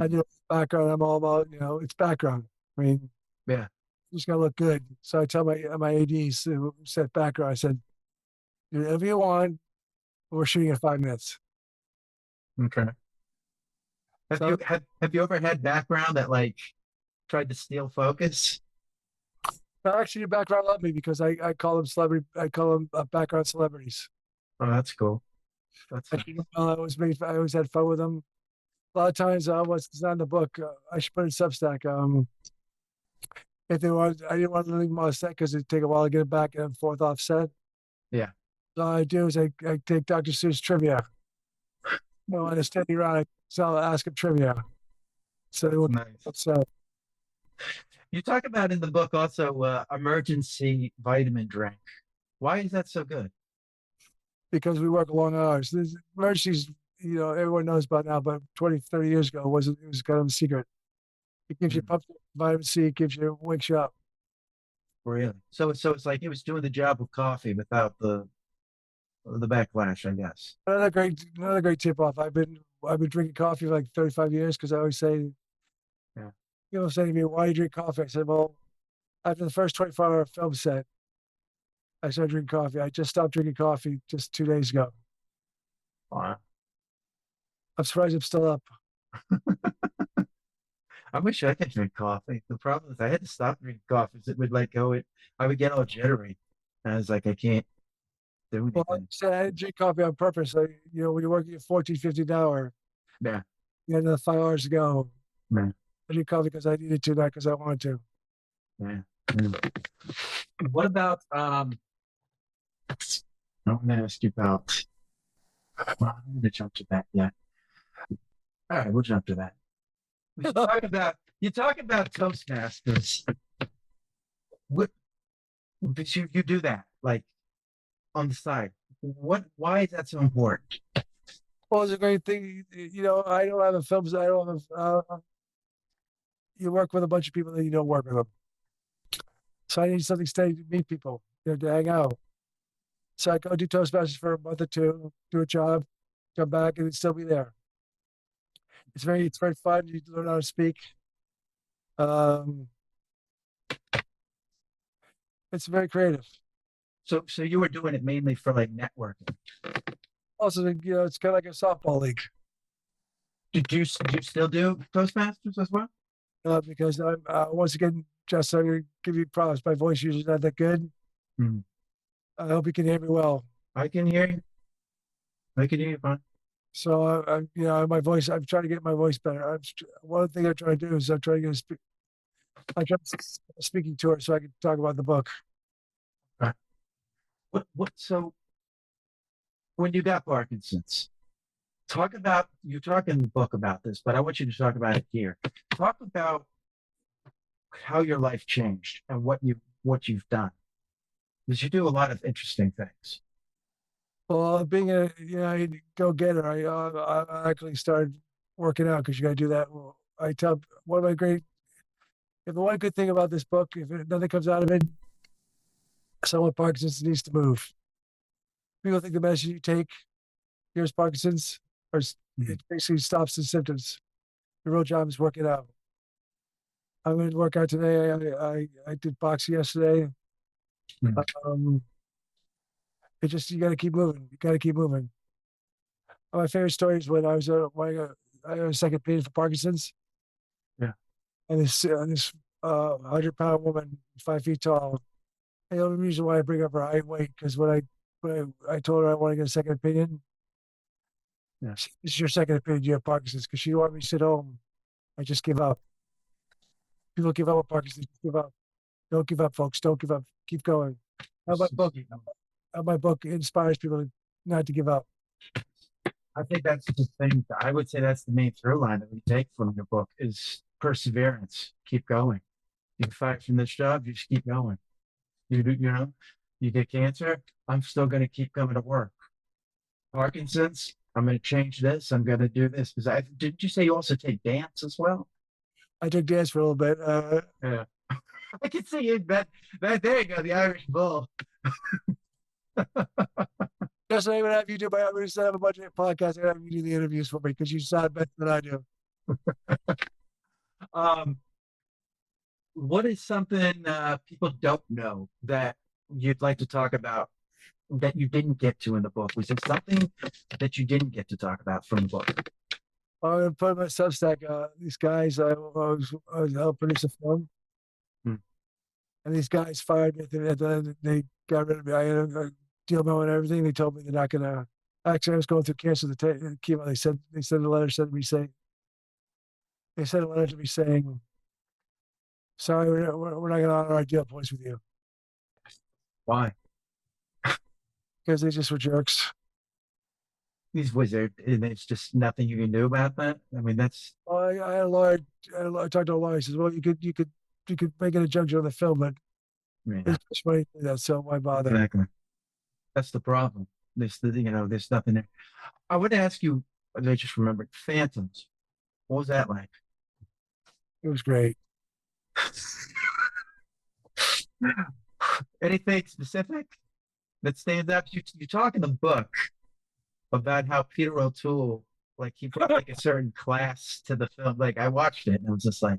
[SPEAKER 3] I knew background. I'm all about it's background. I mean,
[SPEAKER 2] Yeah.
[SPEAKER 3] You just gotta look good. So I tell my ADs who set background. I said, do whatever you want. We're shooting in 5 minutes.
[SPEAKER 2] Okay. Have you ever had background that like tried to steal focus?
[SPEAKER 3] Actually, your background loved me because I call them celebrity. I call them background celebrities.
[SPEAKER 2] Oh, that's cool.
[SPEAKER 3] I always had fun with them. A lot of times, it's not in the book. I should put it in Substack. If they want, I didn't want to leave them on set because it'd take a while to get it back and forth off set.
[SPEAKER 2] Yeah.
[SPEAKER 3] So all I do is I take Dr. Seuss trivia. I just stand around. I'll ask him trivia. So they would.
[SPEAKER 2] Nice.
[SPEAKER 3] So
[SPEAKER 2] You talk about in the book also emergency vitamin drink. Why is that so good?
[SPEAKER 3] because we work long hours. There's emergencies, everyone knows about now, but 20, 30 years ago, it was kind of a secret. It gives you pump vitamin C, it wakes you up.
[SPEAKER 2] Really? So it's like it was doing the job of coffee without the backlash, I guess.
[SPEAKER 3] Another great tip off. I've been drinking coffee for like 35 years because I always say,
[SPEAKER 2] Yeah.
[SPEAKER 3] people say to me, "Why do you drink coffee?" I said, "Well, after the first 24-hour film set, I started drinking coffee. I just stopped drinking coffee just 2 days ago.
[SPEAKER 2] Wow.
[SPEAKER 3] I'm surprised I'm still up."
[SPEAKER 2] I wish I could drink coffee. The problem is I had to stop drinking coffee because it would like go it I would get all jittery. And I was like, I can't do
[SPEAKER 3] Well, I
[SPEAKER 2] anything.
[SPEAKER 3] said I didn't drink coffee on purpose. When you're working at 14, 15 an hour,
[SPEAKER 2] Yeah.
[SPEAKER 3] you had another 5 hours to go.
[SPEAKER 2] Man.
[SPEAKER 3] I drink coffee because I needed to, not because I wanted to.
[SPEAKER 2] Yeah. What about I want to ask you about well, I'm gonna jump to that, yeah. All right, we'll jump to that. We should talk about you talk about Toastmasters. What but you do that like on the side. Why is that so important?
[SPEAKER 3] Well, it's a great thing. I don't have a film. I don't have. You work with a bunch of people that you don't work with them. So I need something steady to meet people, to hang out. So I go do Toastmasters for a month or two, do a job, come back, and still be there. It's very fun. You learn how to speak. Um, it's very creative.
[SPEAKER 2] So you were doing it mainly for like networking.
[SPEAKER 3] Also, it's kind of like a softball league.
[SPEAKER 2] Do you still do Toastmasters as well?
[SPEAKER 3] Because I'm once again, Justin, I'm gonna give you props. My voice usually not that good.
[SPEAKER 2] Mhm.
[SPEAKER 3] I hope you can hear me well.
[SPEAKER 2] I can hear you. I can hear you fine.
[SPEAKER 3] So my voice. I'm trying to get my voice better. One thing I'm trying to do is I'm trying to get I try a speaking tour so I can talk about the book.
[SPEAKER 2] So when you got Parkinson's, talk about you talk in the book about this, but I want you to talk about it here. Talk about how your life changed and what you've done. Because you do a lot of interesting things.
[SPEAKER 3] Well, being a go getter, I actually started working out because you got to do that. Well, I tell one of my great. If the one good thing about this book, if nothing comes out of it, someone with Parkinson's needs to move. People think the medicine you take here's Parkinson's, or it basically stops the symptoms. The real job is working out. I'm going to work out today. I did boxing yesterday. Um, it just you got to keep moving. You got to keep moving. My favorite story is when I had a second opinion for Parkinson's.
[SPEAKER 2] Yeah.
[SPEAKER 3] And this 100-pound woman, 5 feet tall. And the only reason why I bring up her height and weight because when I told her I want to get a second opinion,
[SPEAKER 2] Yeah.
[SPEAKER 3] this is your second opinion. You have Parkinson's because she didn't want me to sit home. I just give up. People give up with Parkinson's. Give up. Don't give up, folks. Don't give up. Keep going. My book inspires people not to give up.
[SPEAKER 2] I think that's the thing. I would say that's the main through line that we take from your book is perseverance. Keep going. You fight from this job, you just keep going. You get cancer, I'm still going to keep coming to work. Parkinson's, I'm going to change this. I'm going to do this. Because did you say you also take dance as well?
[SPEAKER 3] I took dance for a little bit.
[SPEAKER 2] Yeah. I can see you. That there you go, the Irish Bull.
[SPEAKER 3] Just so I would have you do my. I'm going to set up a bunch of podcasts and have you do the interviews for me because you sound better than I do.
[SPEAKER 2] What is something people don't know that you'd like to talk about that you didn't get to in the book? Was there something that you didn't get to talk about from the book?
[SPEAKER 3] I'm going to put my Substack. These guys, I was helped produce a film, and these guys fired me. They got rid of me. I had a deal and everything. They told me they're not going to. Actually, I was going through cancer. The chemo. They sent a letter. They sent a letter to me saying, "Sorry, we're not going to honor our deal points with you."
[SPEAKER 2] Why?
[SPEAKER 3] Because they just were jerks.
[SPEAKER 2] These wizards, and it's just nothing you can do about that. I mean, that's.
[SPEAKER 3] Well, I had a lawyer. I talked to a lawyer. He says, "Well, you could make an injunction on the film, but
[SPEAKER 2] Yeah,
[SPEAKER 3] it's money to do that, so why bother?"
[SPEAKER 2] exactly. That's the problem. There's nothing there. I would ask you, I just remembered Phantoms. What was that like?
[SPEAKER 3] It was great.
[SPEAKER 2] Anything specific that stands out? You talk in the book about how Peter O'Toole, like he brought like a certain class to the film. Like I watched it and I was just like,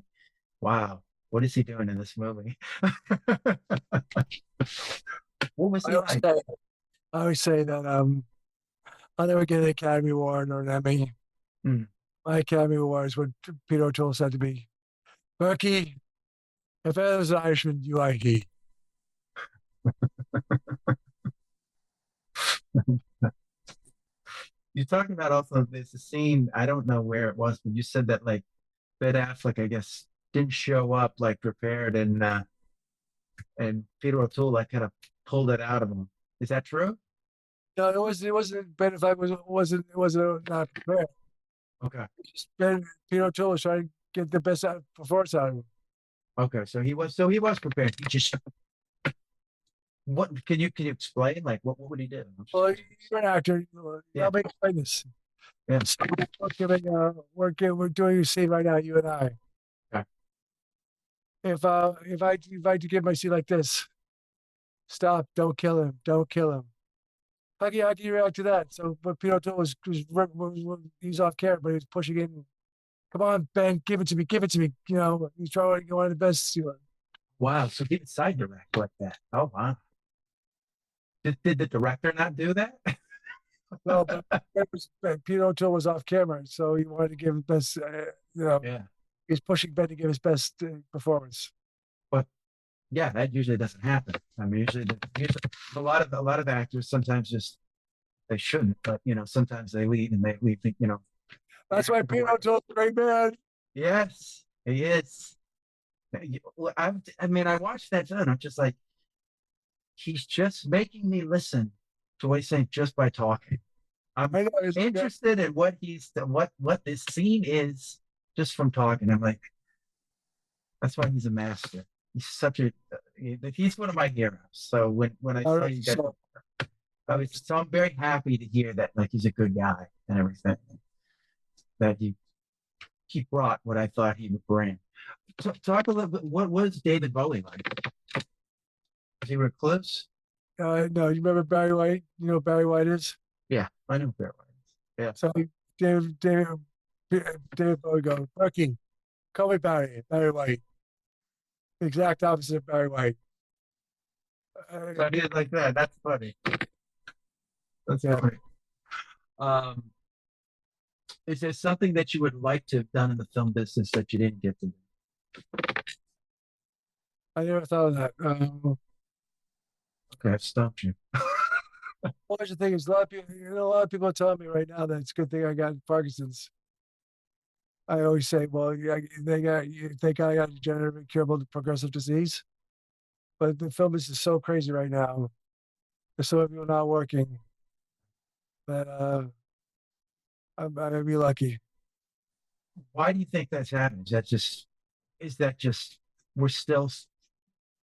[SPEAKER 2] wow, what is he doing in this movie? What was
[SPEAKER 3] I
[SPEAKER 2] he
[SPEAKER 3] always
[SPEAKER 2] like?
[SPEAKER 3] say, I always say that I'll never get an Academy Award or an Emmy.
[SPEAKER 2] Hmm.
[SPEAKER 3] My Academy Award is what Peter O'Toole said to me. Berkey, if I was an Irishman, you are he.
[SPEAKER 2] You're talking about also there's a scene, I don't know where it was, but you said that like Ben Affleck, I guess, didn't show up like prepared and Peter O'Toole like kind of pulled it out of him. Is that true?
[SPEAKER 3] No, it wasn't Ben if I wasn't not prepared.
[SPEAKER 2] Okay.
[SPEAKER 3] Just Ben Peter O'Toole was trying to get the best performance out of him.
[SPEAKER 2] Okay. So he was prepared. He just what can you explain? Like what would he do?
[SPEAKER 3] Well, you're an actor.
[SPEAKER 2] Yeah.
[SPEAKER 3] I'll make explain this.
[SPEAKER 2] Yeah.
[SPEAKER 3] So we're doing a scene right now, you and I.
[SPEAKER 2] Okay.
[SPEAKER 3] If I to give my scene like this, stop, don't kill him, don't kill him. How can you react to that? So, but Peter O'Toole he's off camera, but he was pushing in. Come on, Ben, give it to me, give it to me. You know, he's trying to get one of the best.
[SPEAKER 2] Wow. So he would side direct like that. Oh wow. Did the director not do that?
[SPEAKER 3] No, but Peter O'Toole was off camera, so he wanted to give his best.
[SPEAKER 2] Yeah.
[SPEAKER 3] He's pushing Ben to give his best performance.
[SPEAKER 2] But yeah, that usually doesn't happen. I mean, usually a lot of actors sometimes just they shouldn't, but sometimes they lead and they lead.
[SPEAKER 3] That's why Peter O'Toole's a great man.
[SPEAKER 2] Yes, he is. Well, I mean, I watched that film. I'm just like, he's just making me listen to what he's saying just by talking. I'm
[SPEAKER 3] I know,
[SPEAKER 2] interested in what this scene is just from talking. I'm like, that's why he's a master. He's such a he's one of my heroes. So when I
[SPEAKER 3] all
[SPEAKER 2] saw
[SPEAKER 3] right,
[SPEAKER 2] you guys,
[SPEAKER 3] so
[SPEAKER 2] so I'm very happy to hear that like he's a good guy and everything. That he brought what I thought he would bring. Talk a little bit. What was David Bowie like? Was he recluse?
[SPEAKER 3] no, you remember Barry White? You know who Barry White is?
[SPEAKER 2] Yeah, I know Bear White. Yeah.
[SPEAKER 3] So David, David Bowie goes, Bucky, call me Barry White. The exact opposite of Barry White.
[SPEAKER 2] So he is like that. That's funny. That's
[SPEAKER 3] Yeah.
[SPEAKER 2] funny. Um, is there something that you would like to have done in the film business that you didn't get to do?
[SPEAKER 3] I never thought of that.
[SPEAKER 2] Okay, I've stumped you.
[SPEAKER 3] Well, the thing is, a lot of people, a lot of people are telling me right now that it's a good thing I got Parkinson's. I always say, well, yeah, they got I got degenerative incurable progressive disease, but the film is just so crazy right now. There's so many people not working that I'm gonna be lucky.
[SPEAKER 2] Why do you think that's happening? Is that just we're still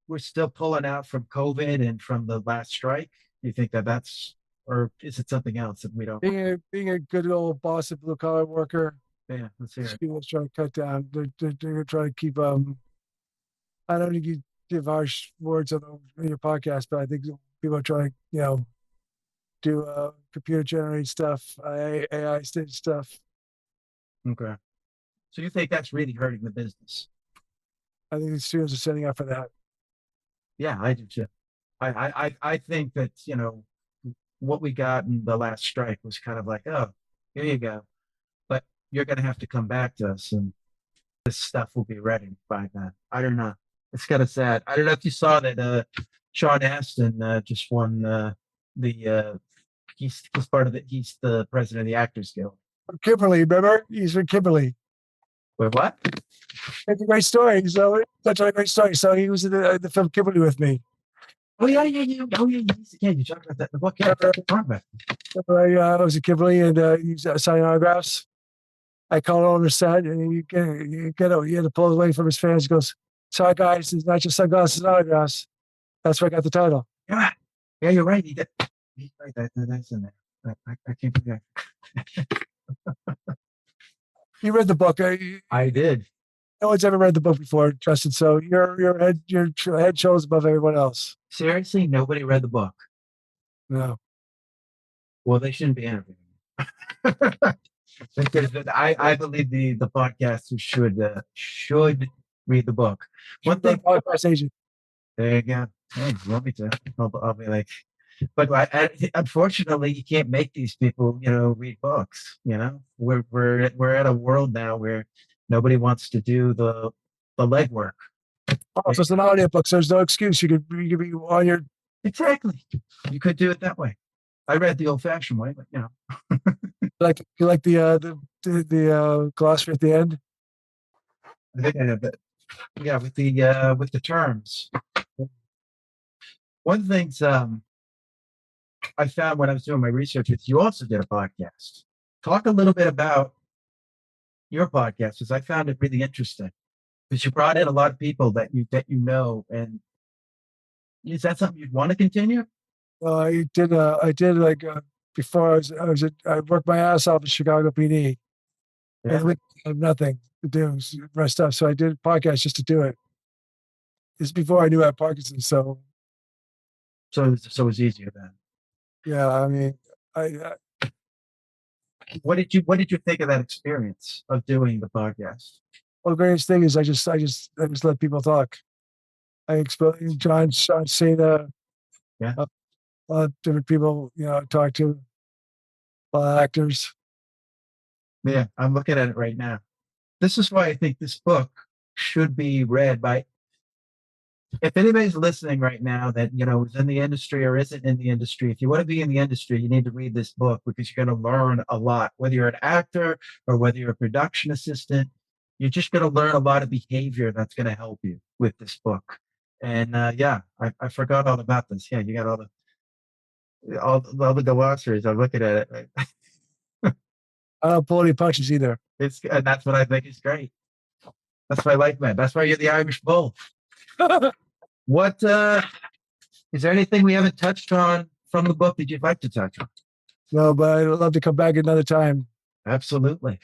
[SPEAKER 2] we're still pulling out from COVID and from the last strike? You think that's or is it something else that we don't?
[SPEAKER 3] Being a good old Boston blue collar worker,
[SPEAKER 2] Yeah, let's hear it.
[SPEAKER 3] people trying to cut down. They're trying to keep I don't think you give harsh words on your podcast, but I think people are trying to do computer generated stuff, AI stage stuff.
[SPEAKER 2] Okay. So you think that's really hurting the business?
[SPEAKER 3] I think the studios are setting up for that.
[SPEAKER 2] Yeah, I do too. I think that, what we got in the last strike was kind of like, oh, here you go. But you're going to have to come back to us and this stuff will be ready by then. I don't know. It's kind of sad. I don't know if you saw that Sean Astin just won he's part of he's the president of the Actors Guild.
[SPEAKER 3] Kibberley, remember? He's from Kibberley.
[SPEAKER 2] Wait, what?
[SPEAKER 3] It's a great story. So that's a great story. So he was in the film Kibberley with me.
[SPEAKER 2] Oh yeah, yeah, yeah. Oh yeah, yeah. You talked about that in the book. Yeah, talk about it.
[SPEAKER 3] I was at Kibberley and he was signing autographs. I called on the set and he had to pull away from his fans. He goes, "Sorry guys, it's not just sunglasses and autographs." That's where I got the title.
[SPEAKER 2] Yeah, yeah, you're right. Right, that's in there. I can't believe
[SPEAKER 3] You read the book.
[SPEAKER 2] I did.
[SPEAKER 3] No one's ever read the book before, Justin. So your head shoulders above everyone else.
[SPEAKER 2] Seriously, nobody read the book.
[SPEAKER 3] No.
[SPEAKER 2] Well, they shouldn't be interviewing me. Because I believe the podcasters should read the book. One thing,
[SPEAKER 3] Podcast agent.
[SPEAKER 2] there you go. Hey, you want me to? I'll be like, but unfortunately, you can't make these people, read books. We're at a world now where nobody wants to do the legwork.
[SPEAKER 3] Oh, so it's an audiobook, so there's no excuse. You could be on your
[SPEAKER 2] Exactly. You could do it that way. I read the old-fashioned way, but
[SPEAKER 3] you like the glossary at the end.
[SPEAKER 2] I think I have it. Yeah, with the terms. One of the things I found when I was doing my research is you also did a podcast. Talk a little bit about your podcast, because I found it really interesting. Because you brought in a lot of people that you know, and is that something you'd want to continue?
[SPEAKER 3] I did like before I worked my ass off at Chicago PD.
[SPEAKER 2] Yeah.
[SPEAKER 3] And we had nothing to do, rest stuff. So I did a podcast just to do it. It's before I knew I had Parkinson. So
[SPEAKER 2] So it's easier then.
[SPEAKER 3] yeah, I mean, I
[SPEAKER 2] What did you think of that experience of doing the podcast?
[SPEAKER 3] well, the greatest thing is I just let people talk. I explain John Cena,
[SPEAKER 2] Yeah.
[SPEAKER 3] a lot of different people, talk to a lot of actors.
[SPEAKER 2] Yeah, I'm looking at it right now. This is why I think this book should be read by, if anybody's listening right now that is in the industry or isn't in the industry. If you want to be in the industry, you need to read this book, because you're going to learn a lot. Whether you're an actor or whether you're a production assistant, you're just going to learn a lot of behavior that's going to help you with this book. And yeah, I forgot all about this. Yeah, you got all the glossaries. I'm looking at it. Right?
[SPEAKER 3] I don't pull any punches either.
[SPEAKER 2] And that's what I think is great. That's what I like, man. That's why you're the Irish Bull. What is there anything we haven't touched on from the book that you'd like to touch on?
[SPEAKER 3] No, but I'd love to come back another time.
[SPEAKER 2] Absolutely.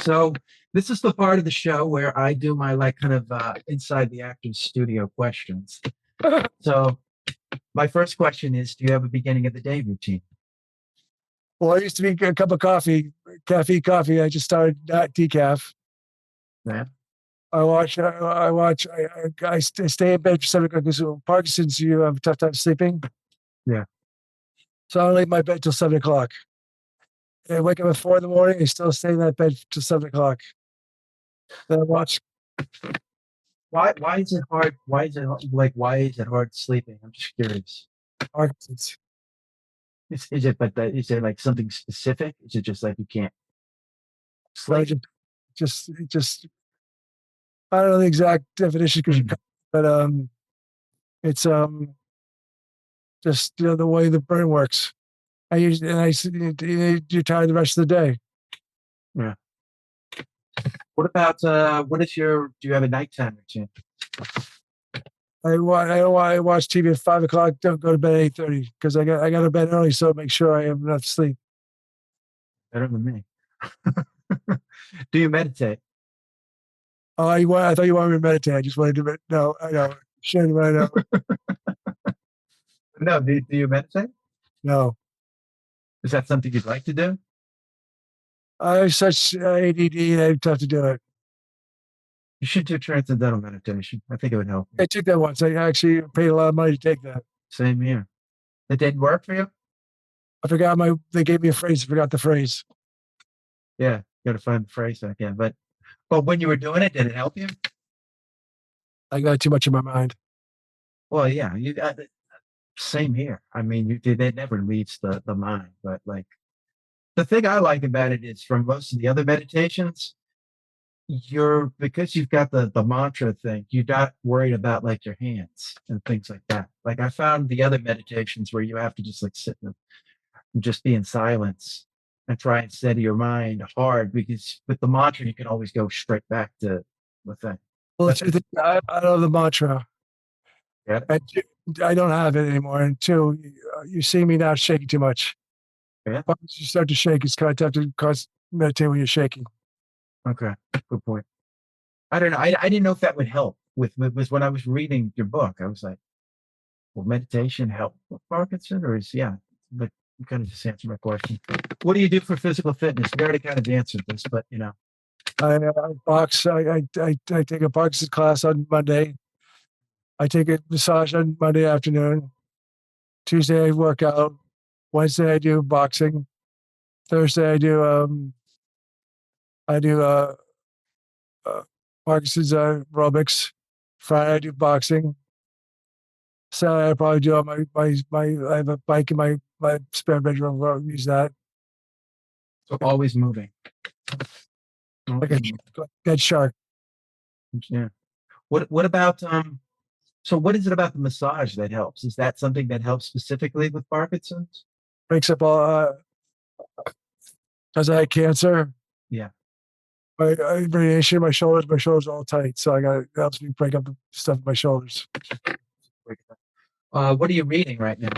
[SPEAKER 2] So this is the part of the show where I do my kind of inside the actor's studio questions. So my first question is, do you have a beginning of the day routine?
[SPEAKER 3] Well, I used to be a cup of coffee. I just started not decaf.
[SPEAKER 2] Yeah.
[SPEAKER 3] I stay in bed for 7 o'clock because Parkinson's, you have a tough time sleeping.
[SPEAKER 2] Yeah.
[SPEAKER 3] So I don't leave my bed till 7 o'clock. And I wake up at 4 in the morning. I still stay in that bed till 7 o'clock. Then I watch.
[SPEAKER 2] Why is it hard? Why is it hard sleeping? I'm just curious.
[SPEAKER 3] Parkinson's.
[SPEAKER 2] Is there like something specific? Is it just like you can't
[SPEAKER 3] So I
[SPEAKER 2] sleep?
[SPEAKER 3] just I don't know the exact definition but it's just the way the brain works. You're tired the rest of the day.
[SPEAKER 2] Yeah. What about do you have a nighttime routine?
[SPEAKER 3] I watch TV at 5 o'clock. Don't go to bed at 8:30 because I got to bed early, so make sure I have enough sleep.
[SPEAKER 2] Better than me. Do you meditate?
[SPEAKER 3] Oh, I thought you wanted me to meditate. I just wanted to. No, I know. Shit, I know.
[SPEAKER 2] No. Do you meditate?
[SPEAKER 3] No,
[SPEAKER 2] Is that something you'd like to do?
[SPEAKER 3] I have such ADD. It's tough to do it.
[SPEAKER 2] You should do transcendental meditation. I think it would help.
[SPEAKER 3] I took that once. I actually paid a lot of money to take that.
[SPEAKER 2] Same here. It didn't work for you?
[SPEAKER 3] I forgot They gave me a phrase. I forgot the phrase.
[SPEAKER 2] Yeah, you got to find the phrase again. But when you were doing it, did it help you?
[SPEAKER 3] I got too much in my mind.
[SPEAKER 2] Well, yeah, you got same here. I mean, it never leaves the mind. But the thing I like about it is, from most of the other meditations, because you've got the mantra thing, you're not worried about your hands and things like that. I found the other meditations where you have to just sit and just be in silence and try and steady your mind hard, because with the mantra you can always go straight back to the thing.
[SPEAKER 3] Well, I love the mantra.
[SPEAKER 2] Yeah.
[SPEAKER 3] And two, I don't have it anymore. And two, you see me not shaking too much.
[SPEAKER 2] Yeah.
[SPEAKER 3] Once you start to shake, it's kind of tough to meditate when you're shaking.
[SPEAKER 2] Okay. Good point. I don't know. I didn't know if that would help with when I was reading your book. I was like, will meditation help with Parkinson, or yeah? But you kind of just answered my question. What do you do for physical fitness? We already kind of answered this, but
[SPEAKER 3] I box. I take a Parkinson class on Monday. I take a massage on Monday afternoon. Tuesday I work out. Wednesday I do boxing. Thursday I do Parkinson's aerobics. Friday I do boxing. Saturday I probably do my I have a bike in my spare bedroom. I'll use that
[SPEAKER 2] so always moving.
[SPEAKER 3] like a dead shark.
[SPEAKER 2] Yeah. What about so what is it about the massage that helps? Is that something that helps specifically with Parkinson's?
[SPEAKER 3] Breaks up all because I had cancer.
[SPEAKER 2] Yeah.
[SPEAKER 3] Radiation in my shoulders are all tight. So it helps me break up the stuff in my shoulders.
[SPEAKER 2] What are you reading right now?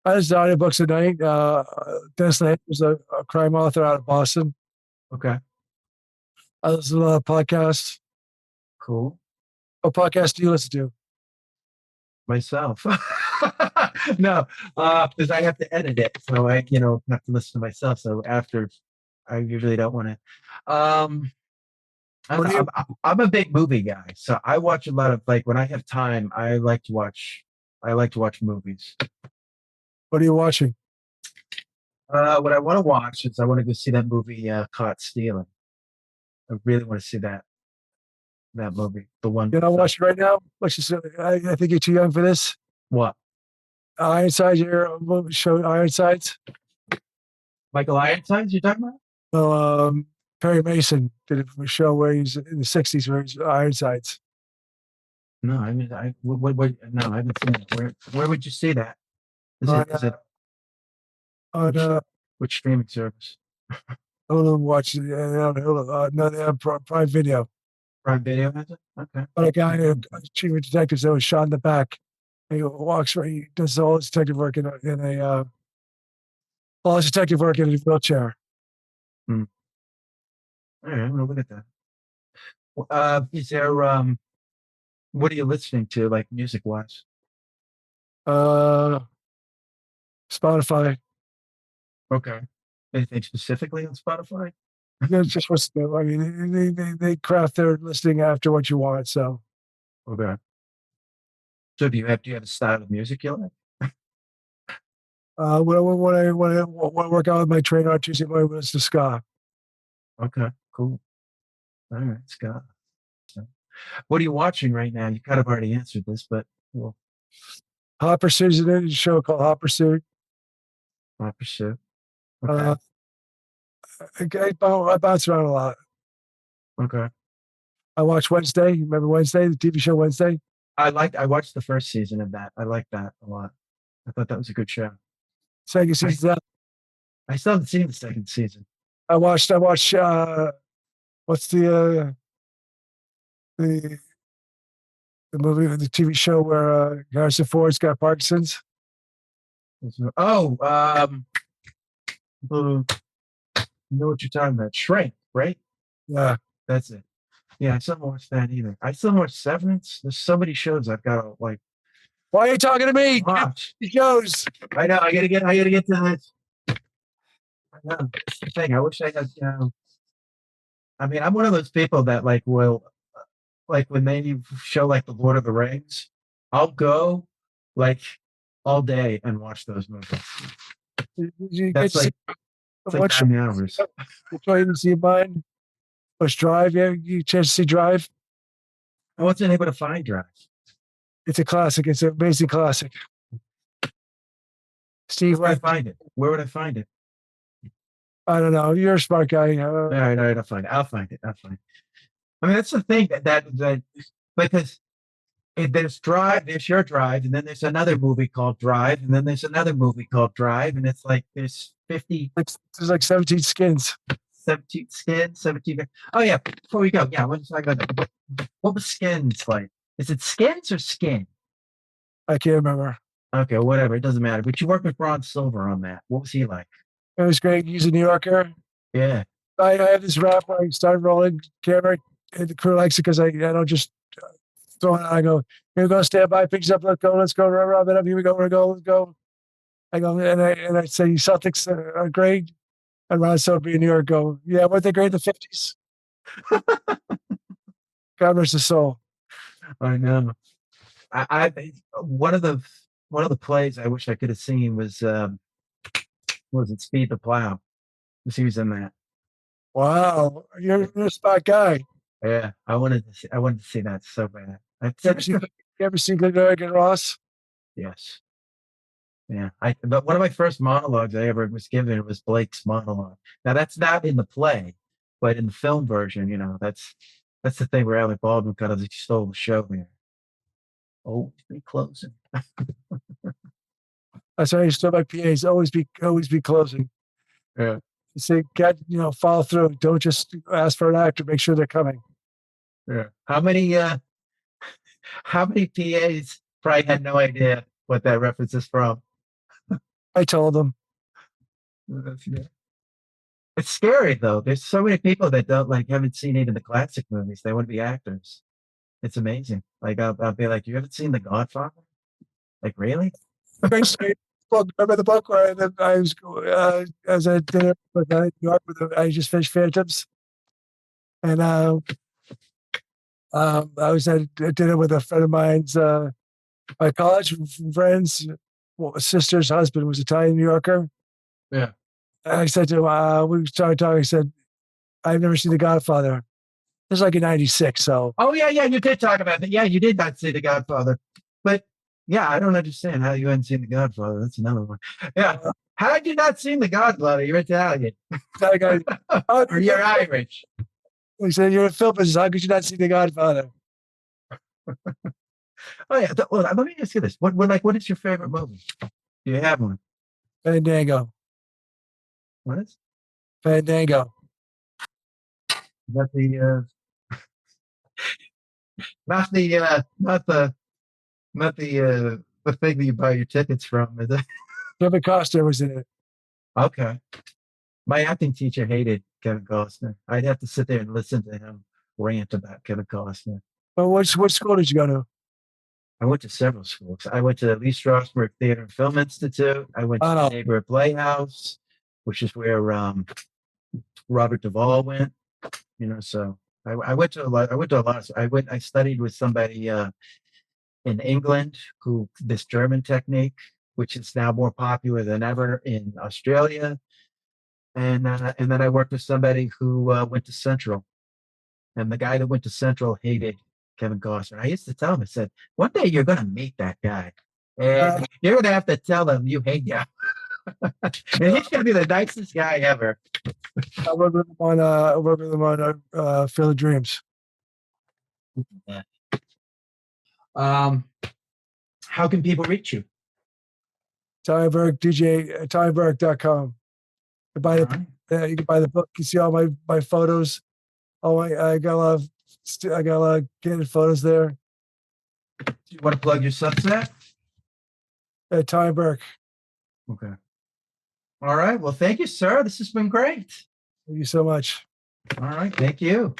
[SPEAKER 3] I just audiobooks at night. Dennis Lehane was a crime author out of Boston.
[SPEAKER 2] Okay.
[SPEAKER 3] I listen to a lot of podcasts.
[SPEAKER 2] Cool.
[SPEAKER 3] What podcast do you listen to?
[SPEAKER 2] Myself. No, because I have to edit it, so I have to listen to myself. So after, I usually don't want to. I don't know, I'm a big movie guy, so I watch a lot of like when I have time. I like to watch. I like to watch movies.
[SPEAKER 3] What are you watching?
[SPEAKER 2] What I want to watch is I want to go see that movie, Caught Stealing. I really want to see that movie. The one.
[SPEAKER 3] You're not watching right now? Which is, I think you're too young for this.
[SPEAKER 2] What?
[SPEAKER 3] Ironsides, your show Ironsides.
[SPEAKER 2] Michael Ironsides? You're talking about?
[SPEAKER 3] Well, Perry Mason did a show where he's in the '60s, where he's Ironsides.
[SPEAKER 2] No, I mean, no, I haven't seen it. Where would you see that? Is it which streaming service?
[SPEAKER 3] Hulu watch it. No, they have Prime Video.
[SPEAKER 2] Prime Video has it? Okay.
[SPEAKER 3] But a guy, a chief of detectives that was shot in the back. He walks where he does all his detective work all his detective work in a wheelchair.
[SPEAKER 2] All right, I'm gonna look at that. Is there what are you listening to, like music wise?
[SPEAKER 3] Spotify.
[SPEAKER 2] Okay. Anything specifically on Spotify?
[SPEAKER 3] It's just what's new. I mean, they craft their listing after what you want. So,
[SPEAKER 2] Okay. So do you have a style of music you like?
[SPEAKER 3] when I work out with my trainer on Tuesday morning, it's the ska.
[SPEAKER 2] Okay, cool. All right, Scott. So, what are you watching right now? You kind of already answered this, but well,
[SPEAKER 3] Hot Pursuit is a show called Hot Pursuit.
[SPEAKER 2] Hot Pursuit. Okay.
[SPEAKER 3] I bounce around a lot.
[SPEAKER 2] Okay.
[SPEAKER 3] I watch Wednesday. You remember Wednesday, the TV show Wednesday?
[SPEAKER 2] I watched the first season of that. I liked that a lot. I thought that was a good show.
[SPEAKER 3] Second season.
[SPEAKER 2] I still haven't seen the second season.
[SPEAKER 3] I watched. What's the movie, the TV show where Harrison Ford's got Parkinson's?
[SPEAKER 2] Oh, you know what you're talking about? Shrink, right?
[SPEAKER 3] Yeah.
[SPEAKER 2] That's it. Yeah, I still haven't watched that either. I still watch Severance. There's so many shows I've got to like.
[SPEAKER 3] Why are you talking to me?
[SPEAKER 2] Watch.
[SPEAKER 3] The shows.
[SPEAKER 2] I know. I gotta get to this. I know. That's the thing. I wish I had. I mean, I'm one of those people that like will, like when they show like the Lord of the Rings, I'll go like all day and watch those movies. That's like it's like 9 hours.
[SPEAKER 3] Try to see mine. Let's Drive. Yeah, you chance to see Drive.
[SPEAKER 2] I wasn't able to find Drive.
[SPEAKER 3] It's a classic. It's an amazing classic. Steve,
[SPEAKER 2] where would I find it? Where would I find it?
[SPEAKER 3] I don't know. You're a smart guy.
[SPEAKER 2] All right, I'll find it. I'll find it. I mean, that's the thing that because there's Drive, there's your Drive, and then there's another movie called Drive, and then there's another movie called Drive, and it's like there's 50.
[SPEAKER 3] There's like 17 skins.
[SPEAKER 2] 17 skins, 17. Oh yeah, before we go, yeah, let's talk about that. What was Skins like? Is it Skins or Skin?
[SPEAKER 3] I can't remember.
[SPEAKER 2] Okay, whatever. It doesn't matter. But you worked with Ron Silver on that. What was he like?
[SPEAKER 3] It was great. He's a New Yorker.
[SPEAKER 2] Yeah.
[SPEAKER 3] I had this rap where I started rolling camera, and the crew likes it because I don't just throw it on. I go, here we go, stand by, picks up, let's go, rub it up, here we go, let's go. I go, and I say, Celtics are great. And Ron Silver in New York go, yeah, weren't they great in the 50s? God rest his soul.
[SPEAKER 2] I know. I one of the plays I wish I could have seen was it Speed the Plow? He was in that.
[SPEAKER 3] Wow, you're a spot guy.
[SPEAKER 2] Yeah, I wanted to see that so bad.
[SPEAKER 3] You ever seen Good and Ross?
[SPEAKER 2] Yes. Yeah. But one of my first monologues I ever was given was Blake's monologue. Now that's not in the play, but in the film version, that's the thing where Alec Baldwin kind of stole the show there. Oh, be closing.
[SPEAKER 3] That's why I used to tell my PAs always be closing.
[SPEAKER 2] Yeah.
[SPEAKER 3] You say, get follow through. Don't just ask for an actor. Make sure they're coming.
[SPEAKER 2] Yeah. How many PAs probably had no idea what that reference is from?
[SPEAKER 3] I told them.
[SPEAKER 2] Yeah. It's scary though. There's so many people that haven't seen even the classic movies. They want to be actors. It's amazing. Like I'll be like, you haven't seen The Godfather? Like really?
[SPEAKER 3] Remember the book where I was as I did it with New York I just finished Phantoms, and I was at dinner with a friend of mine's, my college friends, sister's husband was Italian New Yorker.
[SPEAKER 2] Yeah.
[SPEAKER 3] And I said to him, we started talking. I said, I've never seen The Godfather. This is like in '96. So.
[SPEAKER 2] Oh yeah, you did talk about that. Yeah, you did not see The Godfather, but yeah, I don't understand how you hadn't seen The Godfather. That's another one. Yeah. How had you not seen The Godfather? You're Italian. Or you're Irish.
[SPEAKER 3] He said, you're a film business. How could you not see The Godfather?
[SPEAKER 2] Oh yeah. Well, let me ask you this: what is your favorite movie? Do you have one?
[SPEAKER 3] Fandango.
[SPEAKER 2] What is?
[SPEAKER 3] Fandango.
[SPEAKER 2] Not the the thing that you buy your tickets from, is it?
[SPEAKER 3] Kevin Costner was in it.
[SPEAKER 2] Okay. My acting teacher hated Kevin Costner. I'd have to sit there and listen to him rant about Kevin Costner.
[SPEAKER 3] But what school did you go to?
[SPEAKER 2] I went to several schools. I went to the Lee Strasberg Theater and Film Institute. I went to the Neighborhood Playhouse, which is where Robert Duvall went. So I went to a lot. I studied with somebody in England who this German technique, which is now more popular than ever in Australia. And then I worked with somebody who went to Central, and the guy that went to Central hated Kevin Costner. I used to tell him, I said, one day you're going to meet that guy, and you're going to have to tell him you hate him. And he's going to be the nicest guy ever.
[SPEAKER 3] I worked with him on Field of Dreams.
[SPEAKER 2] Yeah. How can people reach you?
[SPEAKER 3] Tommy Burke, DJ, TommyBurke.com. You can buy the book. You see all my photos. I got a lot of candid photos there.
[SPEAKER 2] Do you want to plug your Substack?
[SPEAKER 3] Tommy Burke.
[SPEAKER 2] Okay. All right. Well, thank you, sir. This has been great.
[SPEAKER 3] Thank you so much.
[SPEAKER 2] All right. Thank you.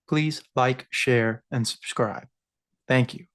[SPEAKER 1] Please like, share, and subscribe. Thank you.